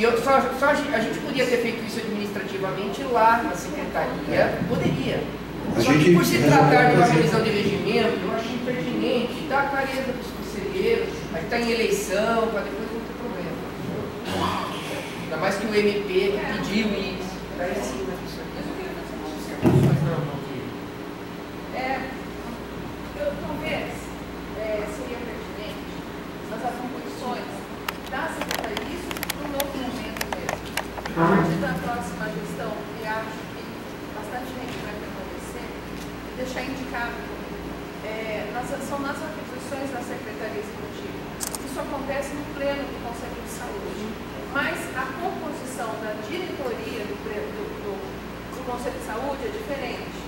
A gente podia ter feito isso administrativamente lá na secretaria, poderia. Só que por se tratar de uma revisão de regimento, eu acho impertinente dar clareza para os conselheiros, a gente está em eleição, para depois não ter problema. Ainda mais que o MP pediu isso, está em cima disso aqui. Mas eu queria fazer uma observação. Talvez seria pertinente as atribuições da secretaria, isso para um novo momento mesmo. A partir da próxima gestão, que acho que bastante gente vai permanecer, e deixar indicado são nas atribuições da Secretaria Executiva. Isso acontece no pleno do Conselho de Saúde, mas a composição da diretoria do Conselho de Saúde é diferente.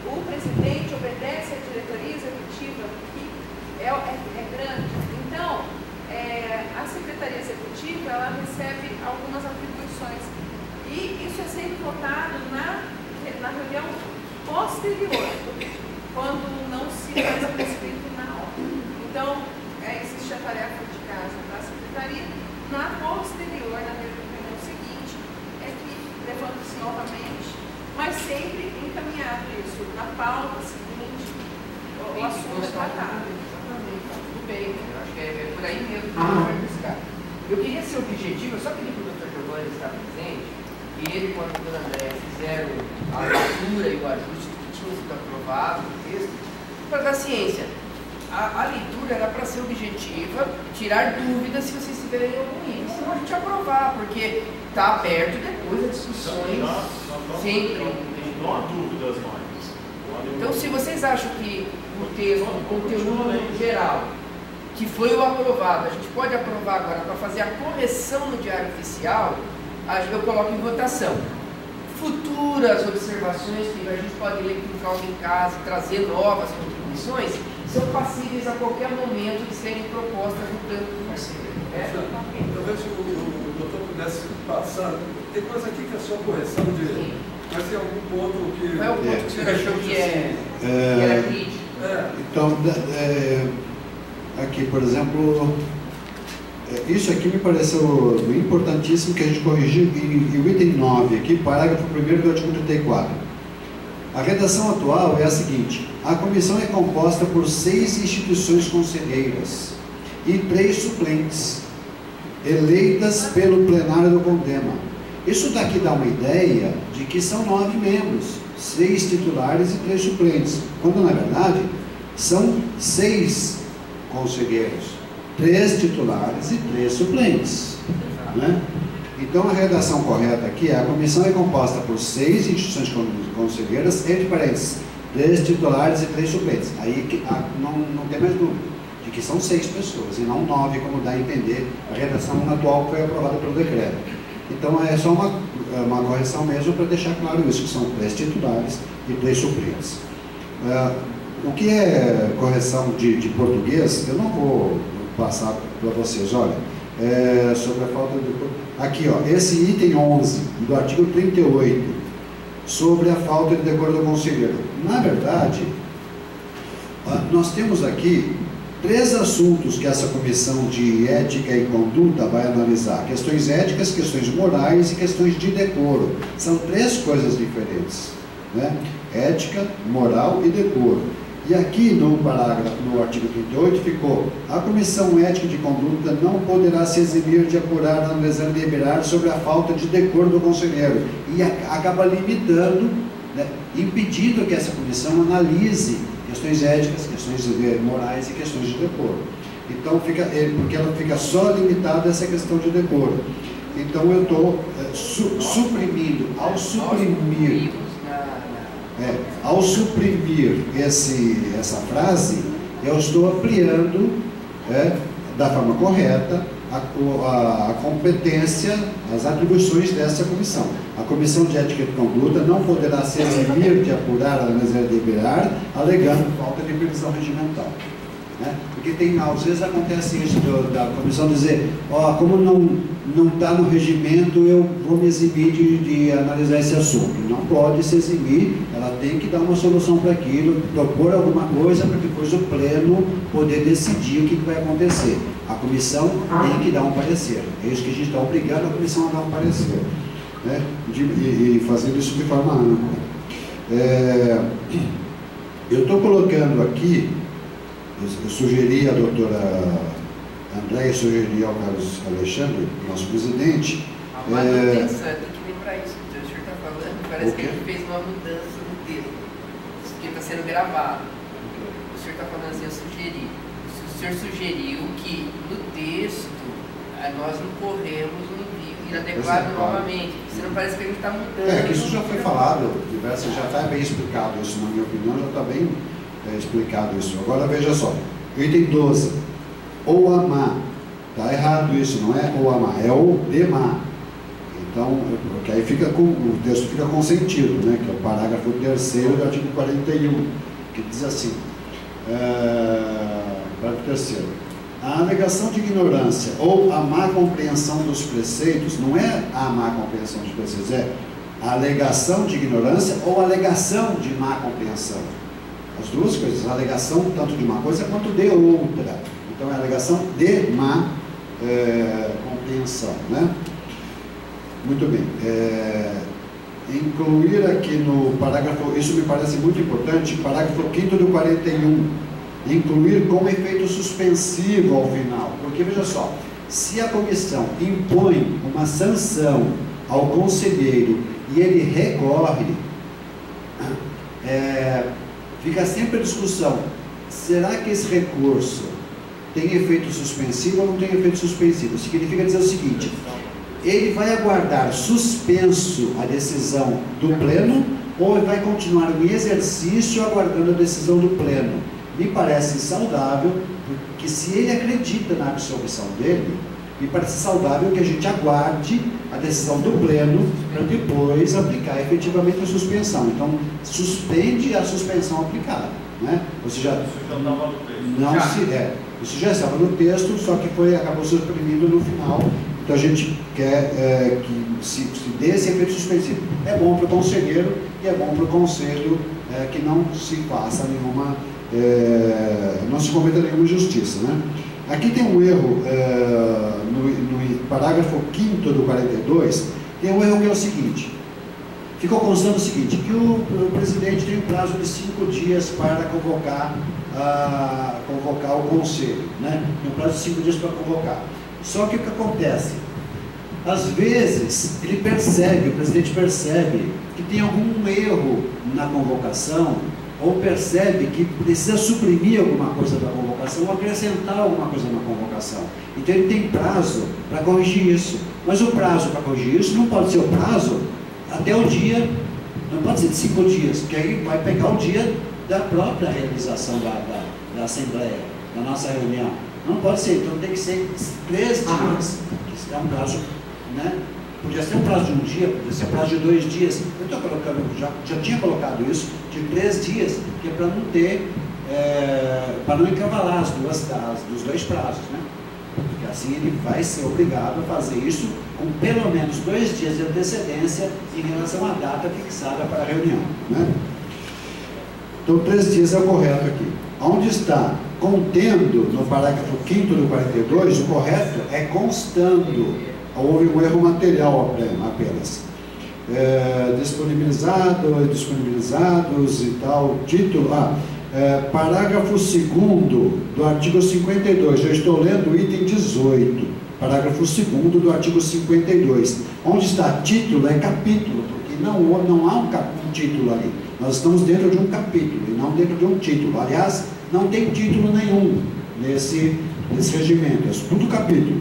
O presidente obedece à diretoria executiva, que é grande. Então, a Secretaria Executiva ela recebe algumas atribuições. E isso é sempre votado na reunião posterior, quando não se faz prescrito na ordem. Então, existe a tarefa de casa da Secretaria. Na posterior, na reunião seguinte, é que levanta-se novamente, mas sempre encaminhado isso, na pauta seguinte, o assunto é tratado. Exatamente, tá tudo bem, eu acho que é por aí mesmo que a gente vai buscar. Eu queria ser objetivo, eu só pedi para o Dr. Giovanni estar presente, e ele com a doutora André fizeram a leitura e o ajuste que tinha sido aprovado no texto, para dar ciência. A leitura era para ser objetiva, tirar dúvidas se vocês tiverem algum erro, senão a gente aprovar, porque está aberto depois as discussões, sempre. Não há dúvidas mais. Então, se vocês acham que o texto, o conteúdo geral, que foi o aprovado, a gente pode aprovar agora para fazer a correção no Diário Oficial, eu coloco em votação. Futuras observações que a gente pode ler com calma em casa e trazer novas contribuições, são passíveis a qualquer momento de serem propostas no plano do conselho. Talvez o doutor pudesse passar. Tem coisa aqui que é só correção de. Sim. Mas tem algum ponto que. Qual é o ponto que você achou que era crítico? Então, aqui, por exemplo, isso aqui me pareceu importantíssimo que a gente corrigiu e o item 9, aqui, parágrafo 1º do artigo 34. A redação atual é a seguinte: a comissão é composta por 6 instituições conselheiras e 3 suplentes, eleitas pelo plenário do CONDEMA. Isso daqui dá uma ideia de que são 9 membros, 6 titulares e 3 suplentes, quando na verdade são 6 conselheiros, 3 titulares e 3 suplentes, né? Então a redação correta aqui é: a comissão é composta por 6 instituições conselheiras, entre parênteses, 3 titulares e 3 suplentes. Aí não tem mais dúvida de que são 6 pessoas e não 9, como dá a entender a redação atual que foi aprovada pelo decreto. Então é só uma correção mesmo para deixar claro isso, que são 3 titulares e 3 suplentes. O que é correção de português, eu não vou passar para vocês, olha, sobre a falta de... Aqui, ó, esse item 11 do artigo 38, sobre a falta de decoro do conselheiro. Na verdade, nós temos aqui 3 assuntos que essa comissão de ética e conduta vai analisar: questões éticas, questões morais e questões de decoro. São 3 coisas diferentes, né? Ética, moral e decoro. E aqui no parágrafo, no artigo 38, ficou: a comissão ética de conduta não poderá se eximir de apurar, analisar e deliberar sobre a falta de decoro do conselheiro. E acaba limitando, né, impedindo que essa comissão analise questões éticas, questões morais e questões de decoro. Então, porque ela fica só limitada a essa questão de decoro. Então, eu estou suprimindo, ao suprimir essa frase, eu estou ampliando da forma correta a competência, as atribuições dessa comissão. A Comissão de Ética e Conduta não poderá se eximir de apurar, analisar e deliberar, alegando falta de previsão regimental. né? Porque às vezes acontece isso da comissão dizer, ó, como não está no regimento, eu vou me eximir de analisar esse assunto. Não pode se eximir, ela tem que dar uma solução para aquilo, propor alguma coisa para depois o pleno poder decidir o que vai acontecer. A comissão tem que dar um parecer. É isso que a gente está obrigando a comissão a dar um parecer, né? E fazendo isso de forma ampla. Eu estou colocando aqui, eu sugeri à doutora Andréia, sugeri ao Carlos Alexandre, nosso presidente. A manutenção, tem que lembrar isso, o senhor está falando, parece que ele fez uma mudança no texto, que está sendo gravado. O senhor está falando assim, eu sugeri. O senhor sugeriu que no texto nós incorremos no envio inadequado novamente, senão parece que a gente está mudando. Que isso já foi falado, já está bem explicado isso, na minha opinião, já está bem explicado isso. Agora veja só, item 12, ou amar, está errado isso, não é ou amar, é ou demar. Então, porque aí o texto fica com sentido, né, que é o parágrafo 3º do artigo 41, que diz assim, parágrafo 3º, a alegação de ignorância ou a má compreensão dos preceitos, não é a má compreensão dos preceitos, é a alegação de ignorância ou a alegação de má compreensão. As duas coisas, a alegação tanto de uma coisa quanto de outra. Então é a alegação de má compreensão, né? Muito bem. Incluir aqui no parágrafo, isso me parece muito importante, parágrafo 5º do 41. Incluir como efeito suspensivo ao final, porque veja só, se a comissão impõe uma sanção ao conselheiro e ele recorre, fica sempre a discussão, será que esse recurso tem efeito suspensivo ou não tem efeito suspensivo? Significa dizer o seguinte, ele vai aguardar suspenso a decisão do pleno ou ele vai continuar em exercício aguardando a decisão do pleno? Me parece saudável, porque se ele acredita na absolvição dele, me parece saudável que a gente aguarde a decisão do pleno para depois aplicar efetivamente a suspensão. Então, suspende a suspensão aplicada, né? Ou seja, isso já estava no texto, só que acabou suprimido no final. Então, a gente quer que se dê esse efeito suspensivo. É bom para o conselheiro e é bom para o conselho que não se faça nenhuma... não se cometa nenhuma injustiça, né? Aqui tem um erro no parágrafo 5º do 42, tem um erro que é o seguinte, ficou constando o seguinte, que o presidente tem um prazo de 5 dias para convocar o conselho, né? Tem um prazo de 5 dias para convocar. Só que o que acontece? Às vezes o presidente percebe que tem algum erro na convocação, ou percebe que precisa suprimir alguma coisa da convocação, ou acrescentar alguma coisa na convocação. Então ele tem prazo para corrigir isso. Mas o prazo para corrigir isso não pode ser o prazo até o dia, não pode ser de 5 dias, porque aí vai pegar o dia da própria realização da Assembleia, da nossa reunião. Não pode ser, então tem que ser 3 dias, que é um prazo, né? Podia ser um prazo de 1 dia, podia ser um prazo de 2 dias. Eu estou colocando, já tinha colocado isso, de 3 dias, que é para não ter, para não encavalar dos 2 prazos, né? Porque assim ele vai ser obrigado a fazer isso com pelo menos 2 dias de antecedência em relação à data fixada para a reunião, né? Então 3 dias é o correto aqui. Onde está contendo no parágrafo 5º do 42, o correto é constando. Houve um erro material apenas. Disponibilizados e tal, título. Parágrafo 2º do artigo 52. Já estou lendo o item 18. Parágrafo 2º do artigo 52. Onde está título é capítulo, porque não há um título ali. Nós estamos dentro de um capítulo e não dentro de um título. Aliás, não tem título nenhum nesse regimento. É tudo capítulo.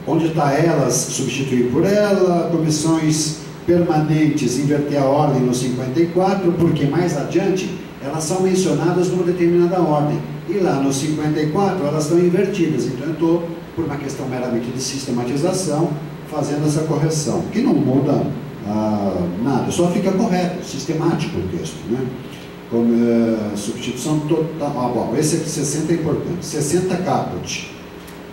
Onde está elas, substituir por ela, comissões permanentes, inverter a ordem no 54, porque mais adiante elas são mencionadas numa determinada ordem, e lá no 54 elas estão invertidas, então eu estou, por uma questão meramente de sistematização, fazendo essa correção, que não muda nada, só fica correto, sistemático o texto, né? substituição total. Bom, esse aqui 60 é importante. 60 caput.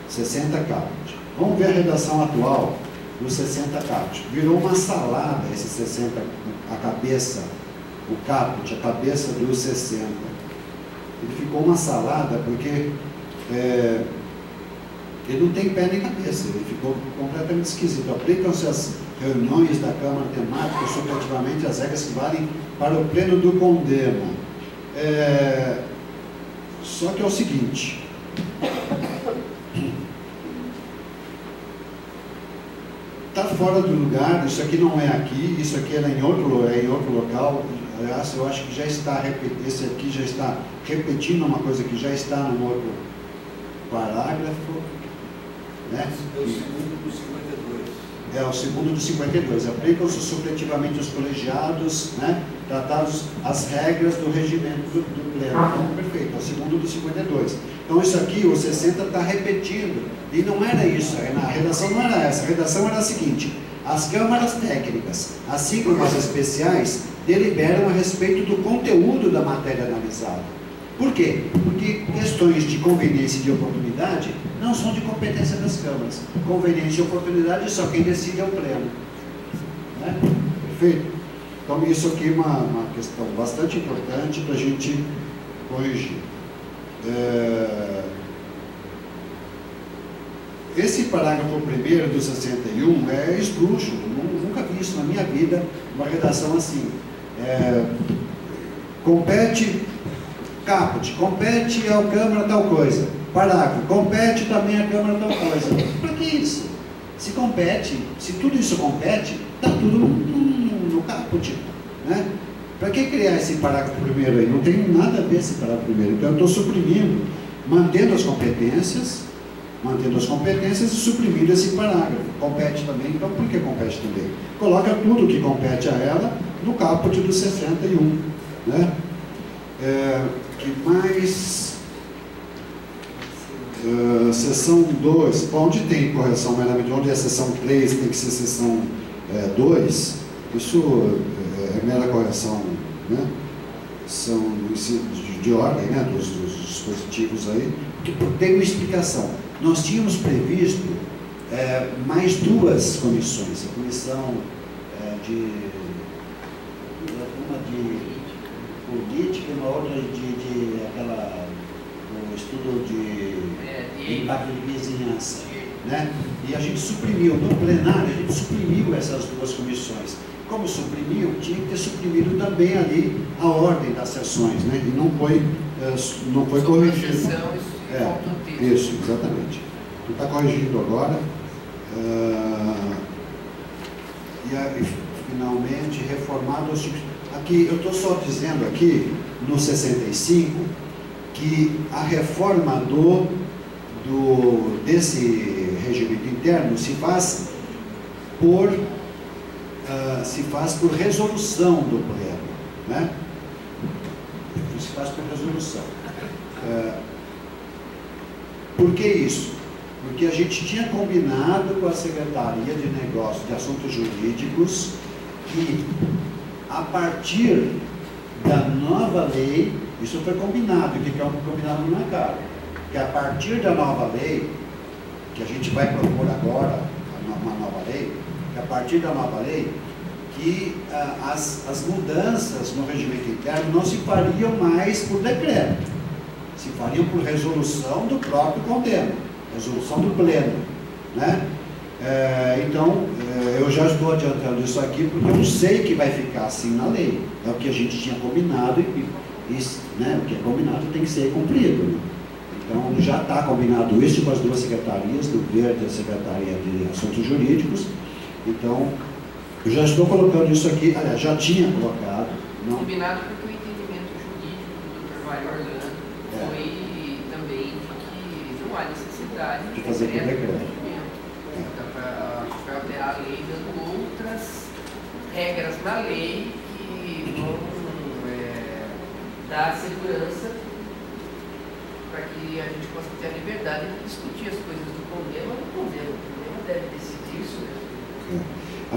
60 caput. Vamos ver a redação atual do 60 caput. Virou uma salada esse 60, a cabeça, o caput, a cabeça do 60. Ele ficou uma salada porque ele não tem pé nem cabeça, ele ficou completamente esquisito. Aplicam-se as reuniões da Câmara Temática supletivamente as regras que valem para o pleno do condema. Só que é o seguinte, está fora do lugar, isso aqui não é aqui, isso aqui é em outro local. Aliás, eu acho que já está, esse aqui já está repetindo uma coisa que já está no outro parágrafo, né? É o segundo do 52. É o segundo do 52. Aplicam-se supletivamente os colegiados, né? Tratados as regras do regimento do pleno. Então, perfeito, é o segundo do 52. Então, isso aqui, o 60 está repetindo. E não era isso, a redação não era essa. A redação era a seguinte: as câmaras técnicas, assim como as especiais, deliberam a respeito do conteúdo da matéria analisada. Por quê? Porque questões de conveniência e de oportunidade não são de competência das câmaras. Conveniência e oportunidade só quem decide é o pleno. Né? Perfeito? Então isso aqui é uma questão bastante importante para a gente corrigir. Esse parágrafo primeiro do 61 é esdrúxulo. Nunca vi isso na minha vida, uma redação assim. Compete caput, compete à Câmara tal coisa. Parágrafo, compete também à Câmara tal coisa. Para que isso? Se compete, se tudo isso compete, está tudo no caput, né? Para que criar esse parágrafo primeiro aí? Não tem nada a ver esse parágrafo primeiro. Então eu estou suprimindo, mantendo as competências e suprimindo esse parágrafo. Compete também, então por que compete também? Coloca tudo que compete a ela no caput do 61, né? Que mais? Seção 2, onde tem correção meramente, onde é seção 3 tem que ser seção 2, isso é mera correção, né? São de ordem, né? Dos dispositivos aí, que tem uma explicação. Nós tínhamos previsto mais duas comissões, a comissão uma de política e uma outra o estudo de impacto de vizinhança, né? E a gente suprimiu, no plenário, a gente suprimiu essas duas comissões. Como suprimiu, tinha que ter suprimido também ali a ordem das sessões, né? E não foi corrigido. Isso, exatamente. Então está corrigido agora. E aí, finalmente, reformado. Aqui, eu estou só dizendo aqui, no 65, que a reforma desse regimento interno se faz por resolução do pleno, né? Se faz por resolução. Por que isso? Porque a gente tinha combinado com a Secretaria de Negócios de Assuntos Jurídicos que, a partir da nova lei, isso foi combinado, que é um combinado não é caro, que a partir da nova lei, que a gente vai propor agora, uma nova lei, que a partir da nova lei, que as mudanças no regimento interno não se fariam mais por decreto, se fariam por resolução do próprio condeno, resolução do pleno, né? Então, eu já estou adiantando isso aqui porque eu sei que vai ficar assim na lei. É o que a gente tinha combinado né, o que é combinado tem que ser cumprido, né? Então, já está combinado isso com as duas secretarias, do Verde e a Secretaria de Assuntos Jurídicos. Então, eu já estou colocando isso aqui, aliás, já tinha colocado. Não... Combinado porque o entendimento jurídico do Dr. Mário Orlando foi também que não há necessidade de fazer por decreto. Para alterar a lei, dando outras regras na lei que vão dar segurança para que a gente possa ter a liberdade de discutir as coisas do condema ou do condema. O condema deve decidir isso mesmo. A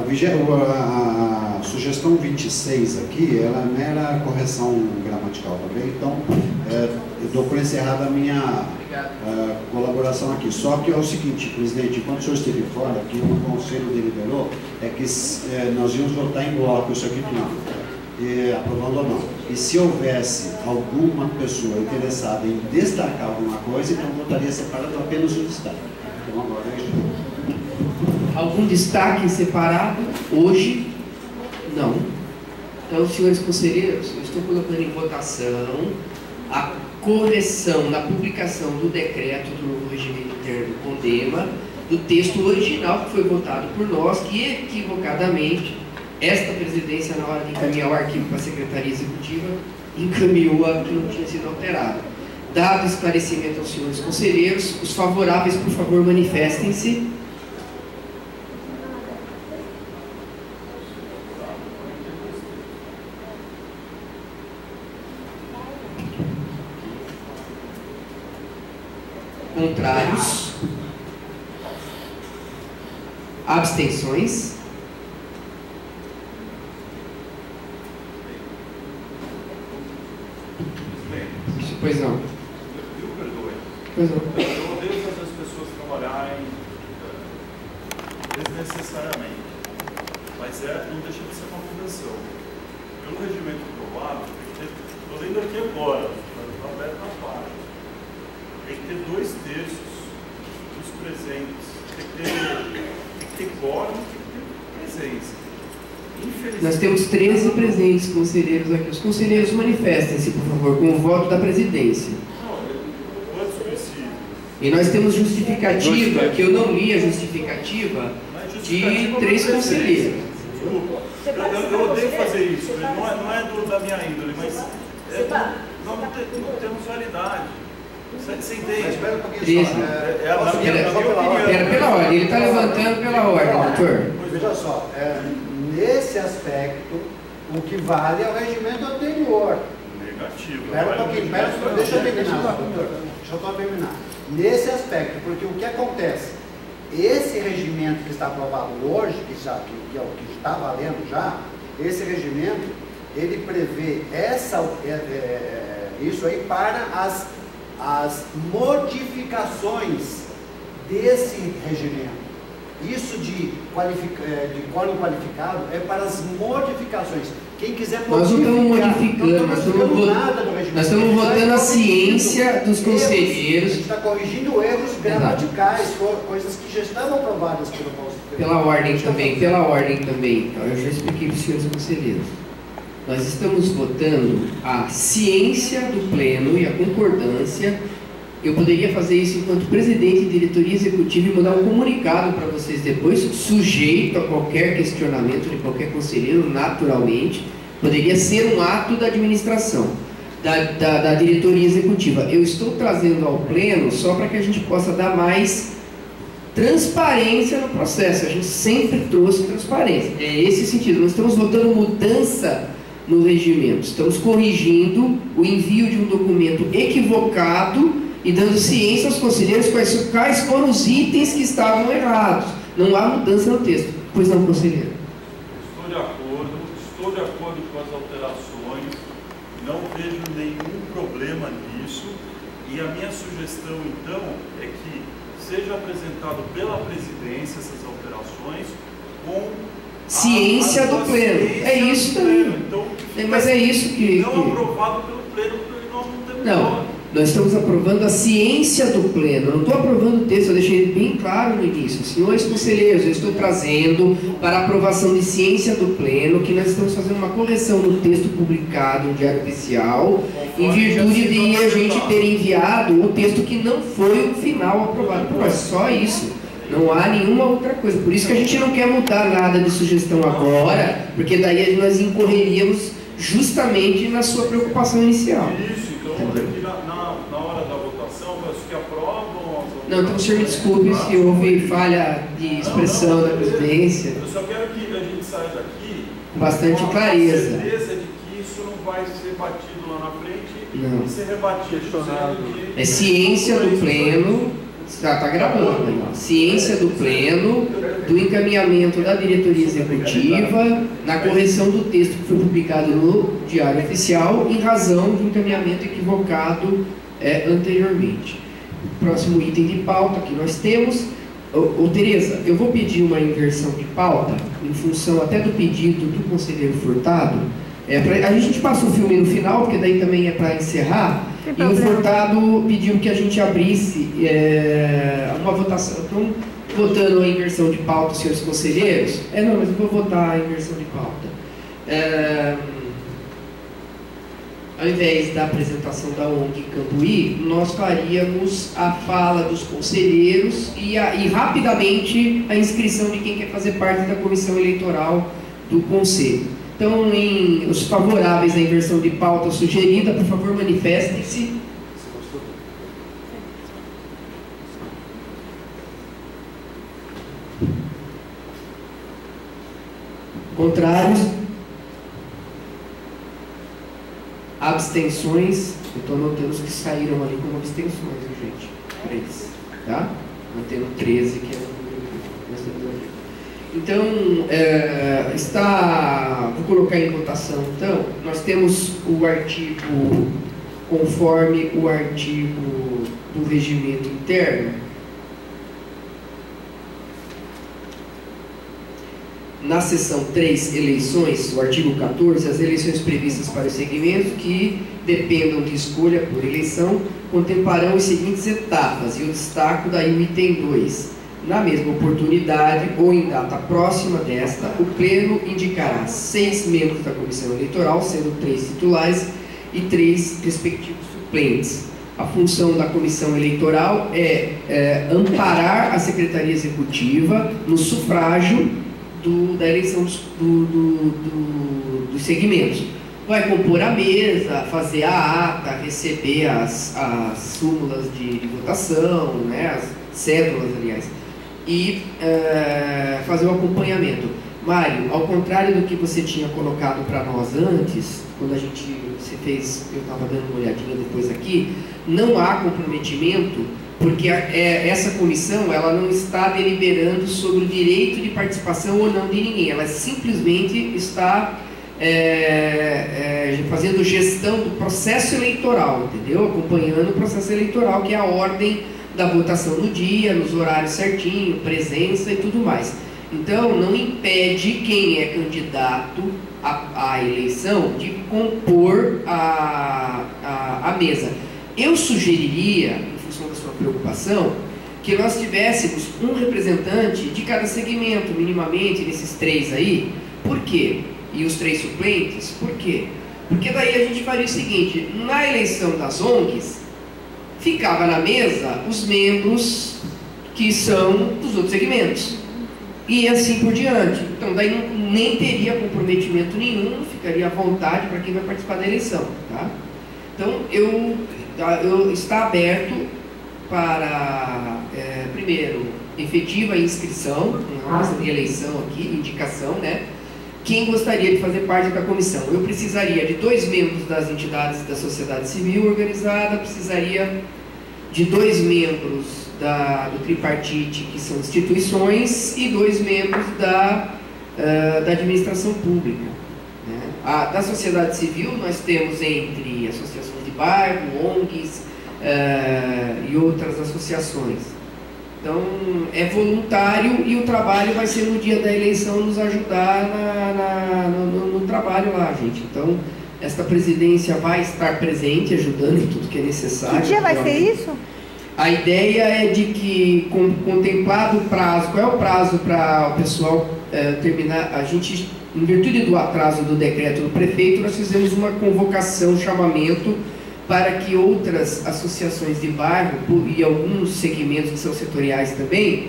sugestão 26 aqui, ela é mera correção gramatical também, então eu dou por encerrada a minha colaboração aqui. Só que é o seguinte, presidente, enquanto o senhor esteve fora, que o Conselho deliberou, é que nós íamos votar em bloco isso aqui final, aprovando ou não. E se houvesse alguma pessoa interessada em destacar alguma coisa, então votaria separado apenas o destaque. Então agora é isso. Algum destaque separado? Hoje, não. Então, senhores conselheiros, eu estou colocando em votação a correção na publicação do decreto do novo regimento interno do CONDEMA, do texto original que foi votado por nós, que equivocadamente esta presidência, na hora de encaminhar o arquivo para a Secretaria Executiva, encaminhou a que não tinha sido alterado. Dado esclarecimento aos senhores conselheiros, os favoráveis, por favor, manifestem-se. Contrários? Abstenções? Pois não. Eu perdoe. Pois não. Eu odeio fazer as pessoas trabalharem desnecessariamente. Mas não deixa de ser uma obrigação. Pelo regimento aprovado, estou lendo aqui agora, está aberto na página. Tem que ter 2/3 dos presentes. Tem que ter quórum, tem que ter presença. Nós temos 13 presentes conselheiros aqui. Os conselheiros manifestem-se, por favor, com o voto da presidência. Não é suicídio. E nós temos justificativa, que eu não li a justificativa, de 3 conselheiros. Desculpa, eu odeio fazer isso. Não é da minha índole, mas nós não temos validade. Você entende? Espera um pouquinho 13. só. Na minha opinião. Pera, pela ordem, ele está levantando pela ordem, doutor. Veja só, nesse aspecto, o que vale é o regimento anterior. Negativo. Espera um pouquinho, deixa eu terminar, doutor. Deixa eu só terminar. Nesse aspecto, porque o que acontece? Esse regimento que está aprovado hoje, que é o que está valendo já, esse regimento, ele prevê isso aí para as modificações desse regimento. Isso de quórum qualificado é para as modificações. Quem quiser nós não estamos modificando, nós estamos votando a ciência dos conselheiros. A gente está corrigindo erros gramaticais, coisas que já estavam aprovadas pelo Conselho. Pela ordem também. Então, eu já expliquei para os senhores conselheiros. Nós estamos votando a ciência do pleno e a concordância. Eu poderia fazer isso enquanto presidente de diretoria executiva e mandar um comunicado para vocês depois, sujeito a qualquer questionamento de qualquer conselheiro, naturalmente. Poderia ser um ato da administração, da diretoria executiva. Eu estou trazendo ao pleno só para que a gente possa dar mais transparência no processo. A gente sempre trouxe transparência. É esse sentido. Nós estamos votando mudança no regimento. Estamos corrigindo o envio de um documento equivocado e dando ciência aos conselheiros quais foram os itens que estavam errados. Não há mudança no texto. Pois não, conselheiro? Estou de acordo com as alterações, não vejo nenhum problema nisso, e a minha sugestão, então, é que seja apresentado pela presidência essas alterações com ciência do pleno. É isso também. Então, mas é isso que... Não aprovado pelo pleno, porque nós não temos... Não. Nós estamos aprovando a ciência do pleno. Eu não estou aprovando o texto, eu deixei bem claro no início. Senhores conselheiros, eu estou trazendo para a aprovação de ciência do pleno que nós estamos fazendo uma correção no texto publicado no Diário Oficial, em virtude de a gente ter enviado o texto que não foi o final aprovado. Pô, é só isso. Não há nenhuma outra coisa. Por isso que a gente não quer mudar nada de sugestão agora, porque daí nós incorreríamos justamente na sua preocupação inicial. Isso, então aqui na hora da votação, os que aprovam... Não, então o senhor me desculpe se houve falha de expressão da presidência. Eu só quero que a gente saia daqui com bastante clareza. Com certeza de que isso não vai ser batido lá na frente não. E ser rebatido. É ciência do pleno Está gravando aí, ó. Ciência do pleno, do encaminhamento da diretoria executiva, na correção do texto que foi publicado no Diário Oficial, em razão do encaminhamento equivocado anteriormente. Próximo item de pauta que nós temos. Tereza, eu vou pedir uma inversão de pauta, em função até do pedido do conselheiro Furtado. A gente passa o filme no final, porque daí também é para encerrar. E o Furtado pediu que a gente abrisse uma votação. Então, votando a inversão de pauta, senhores conselheiros. Não, mas eu vou votar a inversão de pauta. Ao invés da apresentação da ONG Cambuí, nós faríamos a fala dos conselheiros e rapidamente a inscrição de quem quer fazer parte da comissão eleitoral do Conselho. Então, os favoráveis à inversão de pauta sugerida, por favor, manifestem-se. Contrários? Abstenções? Eu estou anotando os que saíram ali como abstenções, gente. 3, tá? Mantendo 13, que é o número. Então, vou colocar em votação, então, nós temos o artigo, conforme o artigo do regimento interno, na seção 3, eleições, o artigo 14, as eleições previstas para os segmentos que dependam de escolha por eleição contemplarão as seguintes etapas, e eu destaco daí o item 2. Na mesma oportunidade, ou em data próxima desta, o Pleno indicará 6 membros da Comissão Eleitoral, sendo 3 titulares e 3 respectivos suplentes. A função da Comissão Eleitoral é amparar a Secretaria Executiva no sufrágio da eleição dos segmentos. Vai compor a mesa, fazer a ata, receber as súmulas de votação, né, as cédulas, aliás, e fazer o acompanhamento. Mário, ao contrário do que você tinha colocado para nós antes, quando você fez, eu estava dando uma olhadinha depois aqui, não há comprometimento, porque essa comissão ela não está deliberando sobre o direito de participação ou não de ninguém, ela simplesmente está fazendo gestão do processo eleitoral, entendeu? Acompanhando o processo eleitoral, que é a ordem da votação no dia, nos horários certinho, presença e tudo mais. Então, não impede quem é candidato à eleição de compor a mesa. Eu sugeriria, em função da sua preocupação, que nós tivéssemos um representante de cada segmento, minimamente, nesses 3 aí. Por quê? E os 3 suplentes, por quê? Porque daí a gente faria o seguinte, na eleição das ONGs, ficava na mesa os membros que são dos outros segmentos. E assim por diante. Então, daí nem teria comprometimento nenhum, ficaria à vontade para quem vai participar da eleição. Tá? Então, está aberto para, primeiro, efetiva inscrição, nossa eleição aqui, indicação, né? Quem gostaria de fazer parte da comissão? Eu precisaria de 2 membros das entidades da sociedade civil organizada, precisaria de 2 membros do tripartite, que são instituições, e 2 membros da administração pública. Né? Da sociedade civil, nós temos entre associações de bairro, ONGs e outras associações. Então, é voluntário e o trabalho vai ser no dia da eleição nos ajudar no trabalho lá, gente. Então, esta presidência vai estar presente, ajudando em tudo que é necessário. Que dia vai ser isso? A ideia é de que, contemplado o prazo, qual é o prazo para o pessoal terminar? A gente, em virtude do atraso do decreto do prefeito, nós fizemos uma convocação, chamamento, para que outras associações de bairro e alguns segmentos que são setoriais também,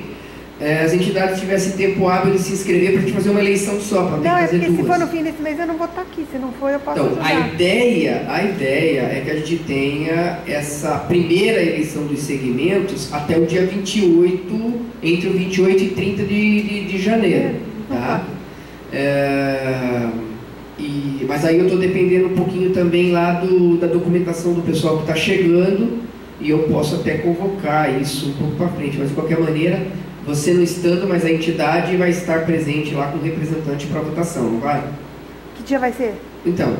as entidades tivessem tempo hábil de se inscrever para a gente fazer uma eleição só, para não, fazer 2. Se for no fim desse mês eu não vou estar aqui, se não for eu posso ajudar. A ideia é que a gente tenha essa primeira eleição dos segmentos até o dia 28, entre o 28 e 30 de janeiro. Tá? Mas aí eu estou dependendo um pouquinho também lá da documentação do pessoal que está chegando, e eu posso até convocar isso um pouco para frente, mas de qualquer maneira, você não estando, mas a entidade vai estar presente lá com o representante para votação, não vai? Que dia vai ser? Então,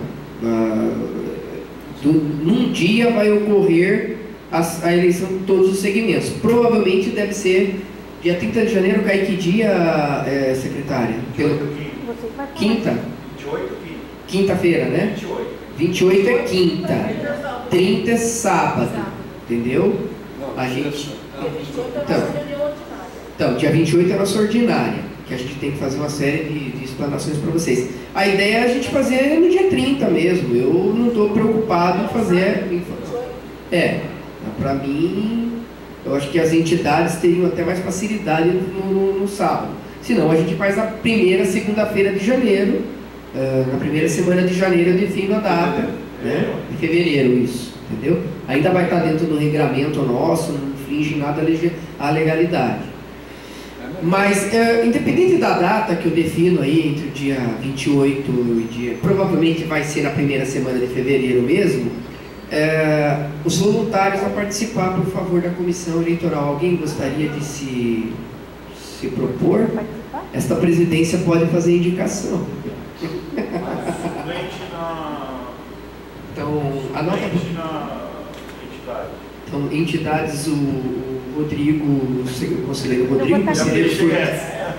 num dia vai ocorrer a eleição de todos os segmentos. Provavelmente deve ser dia 30 de janeiro. Cai que dia, secretária? Você que vai falar. Quinta? 28, Quinta-feira, né? 28 é quinta. 30 é sábado. Entendeu? A gente... Então, dia 28 é a nossa ordinária, que a gente tem que fazer uma série de explanações para vocês. A ideia é a gente fazer no dia 30 mesmo. Eu não estou preocupado em fazer... Para mim, eu acho que as entidades teriam até mais facilidade no sábado. Senão, a gente faz na primeira segunda-feira de janeiro, na primeira semana de janeiro eu defino a data, né? De fevereiro, isso, entendeu? Ainda vai estar dentro do regramento nosso, não infringe nada a legalidade. Mas, independente da data que eu defino aí, entre o dia 28 e provavelmente vai ser na primeira semana de fevereiro mesmo, os voluntários a participar, por favor, da comissão eleitoral. Alguém gostaria de se propor? Esta presidência pode fazer indicação. Então, anota. Então, entidades, o Rodrigo, o conselheiro Rodrigo,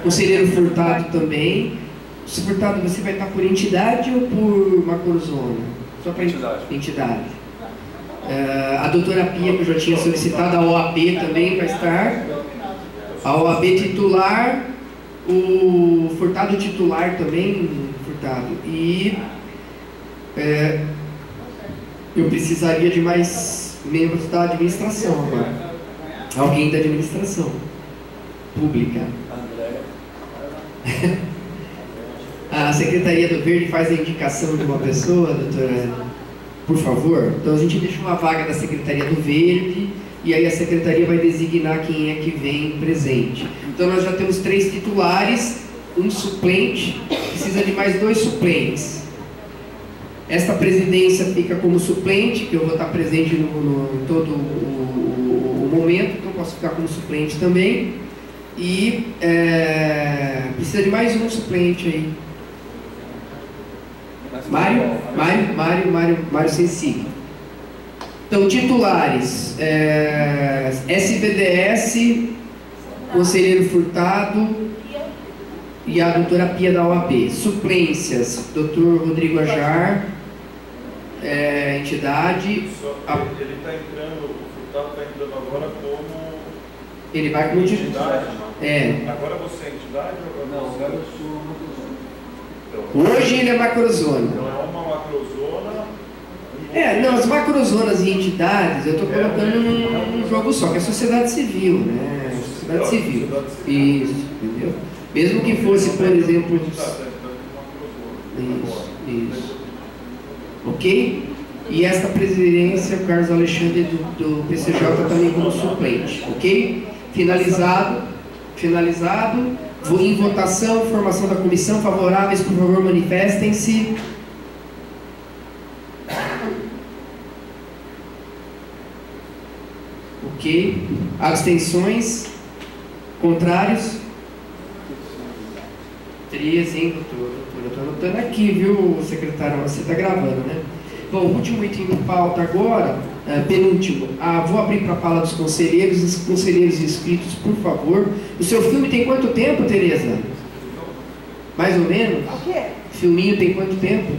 conselheiro Furtado também. Furtado, você vai estar por entidade ou por macrozona? Só para entidade. A doutora Pia, que eu já tinha solicitado, a OAB também vai estar. A OAB titular, o Furtado titular também, Furtado. E eu precisaria de mais membros da administração agora. Alguém da administração pública. A Secretaria do Verde faz a indicação de uma pessoa, doutora, por favor. Então a gente deixa uma vaga da Secretaria do Verde e aí a Secretaria vai designar quem é que vem presente. Então nós já temos 3 titulares, um suplente, precisa de mais 2 suplentes. Esta presidência fica como suplente, que eu vou estar presente em todo o momento, então posso ficar como suplente também. E precisa de mais um suplente aí. Mário Sensig. Então, titulares: SVDS, conselheiro Furtado e a doutora Pia da OAB. Suplências: doutor Rodrigo Ajar, entidade. Ele está entrando, o Furtado está entrando agora como. Ele vai como entidade? Agora você é entidade ou não? Agora eu sou macrozona. Hoje ele é macrozona. Então é uma macrozona. Não, as macrozonas e entidades eu estou colocando num jogo só, que é a sociedade civil, né? Sociedade civil. Isso, entendeu? Mesmo que fosse, por exemplo. Isso. Ok? E esta presidência, o Carlos Alexandre do PCJ também como suplente. Ok? Finalizado. Vou em votação, formação da comissão. Favoráveis, por favor, manifestem-se. Ok. Abstenções? Contrários? 13, hein, doutor? Eu estou anotando aqui, viu, secretário? Você está gravando, né? Bom, o último item de pauta agora, penúltimo. Vou abrir para a fala dos conselheiros. Os conselheiros inscritos, por favor. O seu filme tem quanto tempo, Tereza? Mais ou menos? O quê? Filminho tem quanto tempo?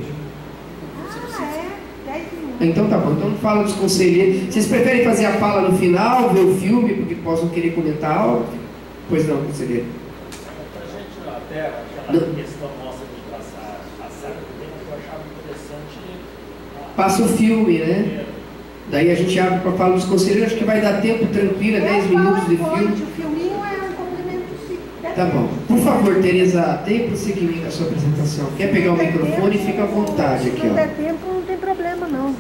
10 minutos. Então tá bom. Então fala dos conselheiros. Vocês preferem fazer a fala no final, ver o filme, porque possam querer comentar algo? Pois não, conselheiro. Para a gente, até aquela questão nossa de traçar a saga do tema, eu achava interessante. Passa o filme, né? Daí a gente abre para falar dos conselheiros. Acho que vai dar tempo tranquilo, 10 minutos de filme. O filminho é um complemento, sim. Tá bom. Por favor, Tereza, dê prosseguimento à sua apresentação. Quer pegar o microfone? Fica à vontade aqui, Se não ó. der tempo, não tem problema, não.